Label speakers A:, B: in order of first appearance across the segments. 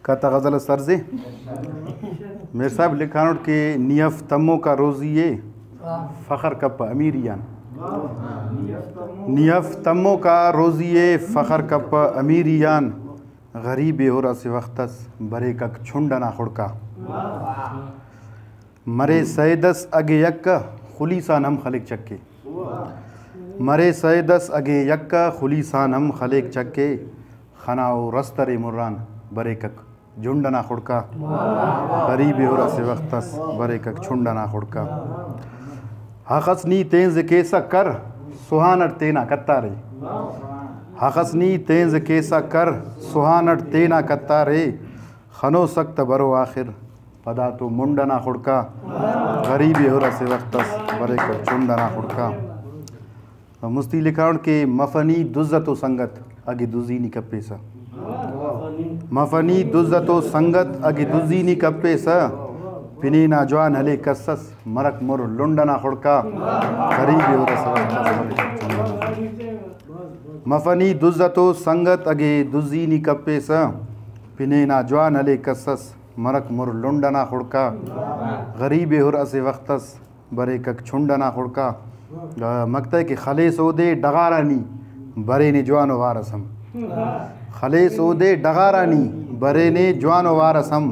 A: कहता गज़ल सरज़े मेरे साहब लिखानोट के नियफ तमो का रोज़िए फ़खर कप अमीरियान नियफ तमो का रोज़िए फ़खर कप अमीरियान गरीब हो रस वक्तस बरे कक छुंडना खुड़का मरे सैदस अगे यक्का खुलीसान हम खलिक चक्के मरे सैदस अगे यक्का खुलीसान हम खलिक चक्के खनाओ रस्तरे मुर्रान बरे कक झुंडना खुड़का गरीब हो रस वक्तस बरे कक छुंडना खुड़का हक़सनी तेंज केसा कर सुहानट तेना कत्तारे हक़सनी तेंज केसा कर सुहानट तेना कत्तारे खनो सख्त बरो आखिर पदा तो मुंडना खुड़का गरीबी हो रस वक्तस बरे कक छुंडना खुड़का मुस्ती लिखाउण के मफनी दुज़्ज़तो संगत अगे दुज़ीनी कप्पेसा मफनी दुज़्ज़तो संगत अगे दुज़ीनी कप्पेसा पिनीना जवान हले कसस मरक मुर लुंडना खुड़का गरीबी हो रस मफनी दुज़्ज़तो संगत अगे दुज़ीनी कप्पेसा पिनीना जवान हले कसस मरक मुर लुंडना खुड़का गरीबी हो रस वक्तस बरे कक छुंडना खुड़का मकता है कि खले सोदे डगारानी बरे ने जवान वारस हम खले सोदे डगारानी बरे ने जवान वारस हम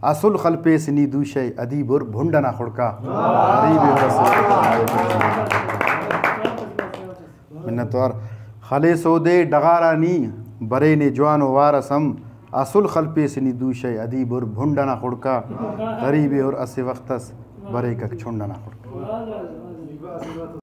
A: असुल खलपे सनी दूशे अदीबुर भुंडना खुड़का मिन्नतवार खले सोदे डगारानी बरे ने जवान वारस हम असुल खलपे सनी दूशे अदीबुर भुंडना खुड़का गरीबी और अस वक्तस बरे कक छुंडना खुड़का।